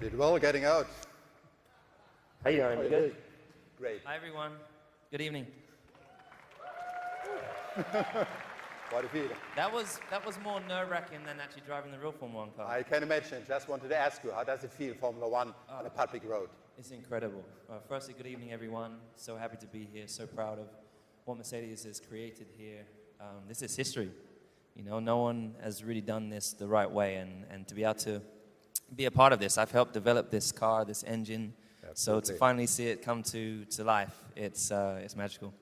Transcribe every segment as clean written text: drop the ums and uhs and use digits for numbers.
Did well getting out. How you doing? You good? Great. Hi everyone. Good evening. What a feel. That was more nerve-wracking than actually driving the real Formula One car. I can imagine. Just wanted to ask you, how does it feel, Formula One on a public road? It's incredible. Firstly, good evening everyone. So happy to be here. So proud of what Mercedes has created here. This is history. You know, no one has really done this the right way, and to be able to be a part of this, I've helped develop this car, this engine. Absolutely. So to finally see it come to life, it's magical.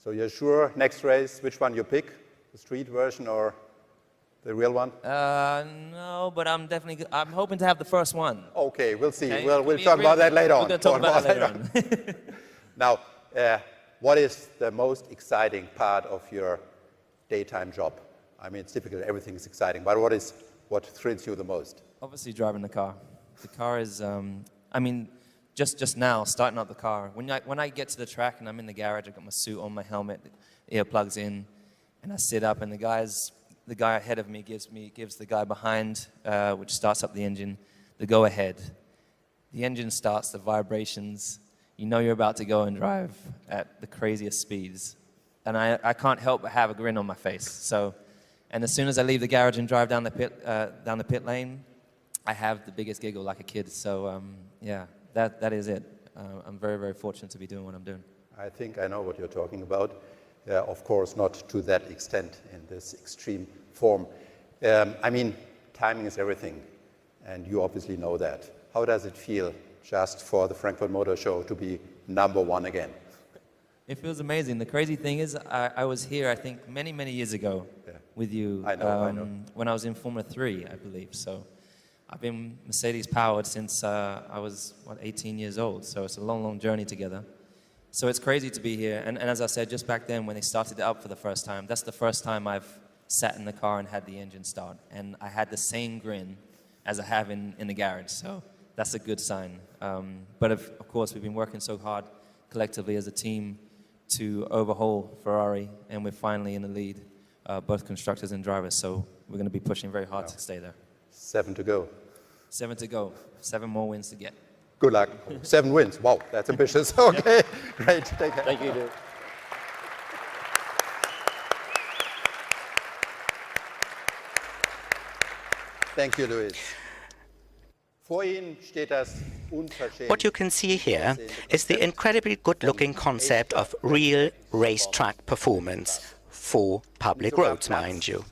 So you're sure next race, which one you pick? The street version or the real one? No, but I'm hoping to have the first one. Okay, we'll see. Okay? We'll talk about that later on. We're going to talk about that later on. Now, what is the most exciting part of your daytime job? I mean, it's difficult, everything is exciting, but what thrills you the most? Obviously driving the car. The car is, I mean, just now, starting up the car. When I get to the track and I'm in the garage, I've got my suit on, my helmet, earplugs in, and I sit up, and the guy ahead of me gives the guy behind, which starts up the engine, the go-ahead. The engine starts, the vibrations. You know you're about to go and drive at the craziest speeds. And I can't help but have a grin on my face. So, and as soon as I leave the garage and drive down the pit lane, I have the biggest giggle like a kid. So yeah, that is it. I'm very, very fortunate to be doing what I'm doing. I think I know what you're talking about. Of course, not to that extent in this extreme form. I mean, timing is everything, and you obviously know that. How does it feel just for the Frankfurt Motor Show to be #1 again? It feels amazing. The crazy thing is, I was here, I think, many, many years ago with you. I know. When I was in Formula 3, I believe. So I've been Mercedes-powered since I was, 18 years old. So it's a long, long journey together. So it's crazy to be here. And as I said, just back then when they started it up for the first time, that's the first time I've sat in the car and had the engine start. And I had the same grin as I have in the garage. So that's a good sign. But of course, we've been working so hard collectively as a team to overhaul Ferrari, and we're finally in the lead, both constructors and drivers. So we're going to be pushing very hard to stay there. 7 to go. 7 to go. 7 more wins to get. Good luck. 7 wins. Wow, that's ambitious. Okay, great. Take care. Thank you, dude. Thank you, Luis. What you can see here is the incredibly good-looking concept of real racetrack performance for public roads, mind you.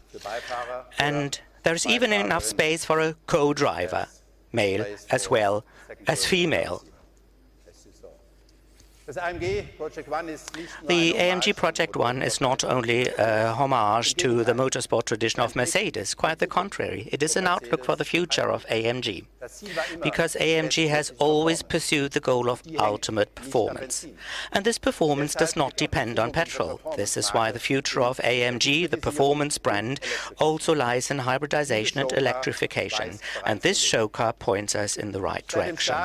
And there's even enough space for a co-driver, male as well as female. The AMG Project One is not only a homage to the motorsport tradition of Mercedes, quite the contrary. It is an outlook for the future of AMG, because AMG has always pursued the goal of ultimate performance. And this performance does not depend on petrol. This is why the future of AMG, the performance brand, also lies in hybridization and electrification. And this show car points us in the right direction.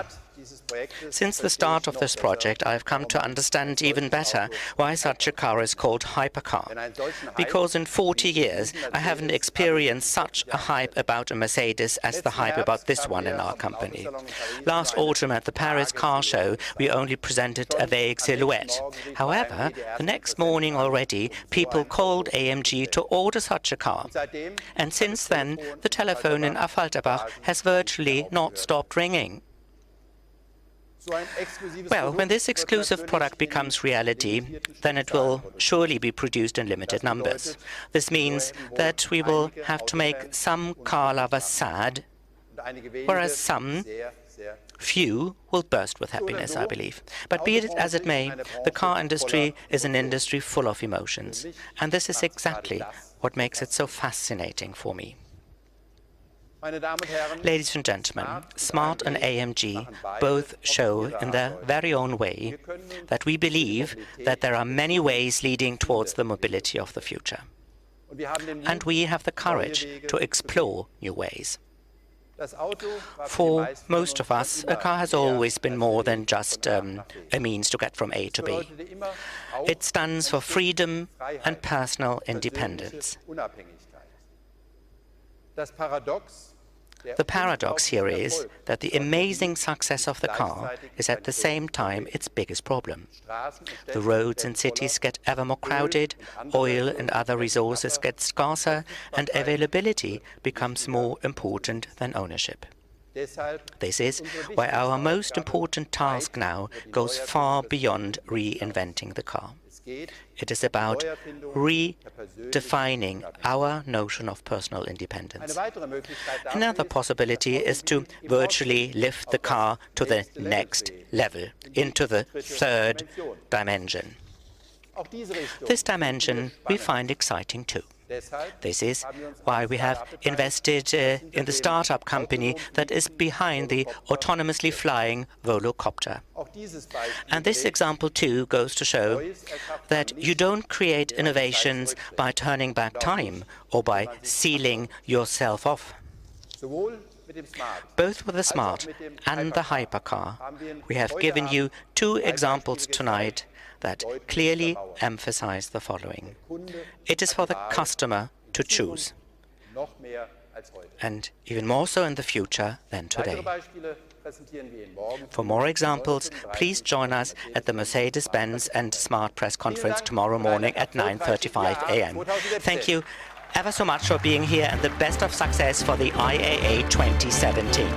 Since the start of this project, I've come to understand even better why such a car is called hypercar. Because in 40 years, I haven't experienced such a hype about a Mercedes as the hype about this one in our company. Last autumn at the Paris car show, we only presented a vague silhouette. However, the next morning already, people called AMG to order such a car. And since then, the telephone in Affalterbach has virtually not stopped ringing. Well, when this exclusive product becomes reality, then it will surely be produced in limited numbers. This means that we will have to make some car lovers sad, whereas some, few, will burst with happiness, I believe. But be it as it may, the car industry is an industry full of emotions. And this is exactly what makes it so fascinating for me. Ladies and gentlemen, Smart and AMG both show in their very own way that we believe that there are many ways leading towards the mobility of the future. And we have the courage to explore new ways. For most of us, a car has always been more than just a means to get from A to B. It stands for freedom and personal independence. The paradox here is that the amazing success of the car is at the same time its biggest problem. The roads in cities get ever more crowded, oil and other resources get scarcer, and availability becomes more important than ownership. This is why our most important task now goes far beyond reinventing the car. It is about redefining our notion of personal independence. Another possibility is to virtually lift the car to the next level, into the third dimension. This dimension we find exciting too. This is why we have invested in the startup company that is behind the autonomously flying Volocopter. And this example too goes to show that you don't create innovations by turning back time or by sealing yourself off. Both with the Smart and the hypercar, we have given you two examples tonight that clearly emphasize the following. It is for the customer to choose, and even more so in the future than today. For more examples, please join us at the Mercedes-Benz and Smart press conference tomorrow morning at 9:35 a.m. Thank you ever so much for being here, and the best of success for the IAA 2017.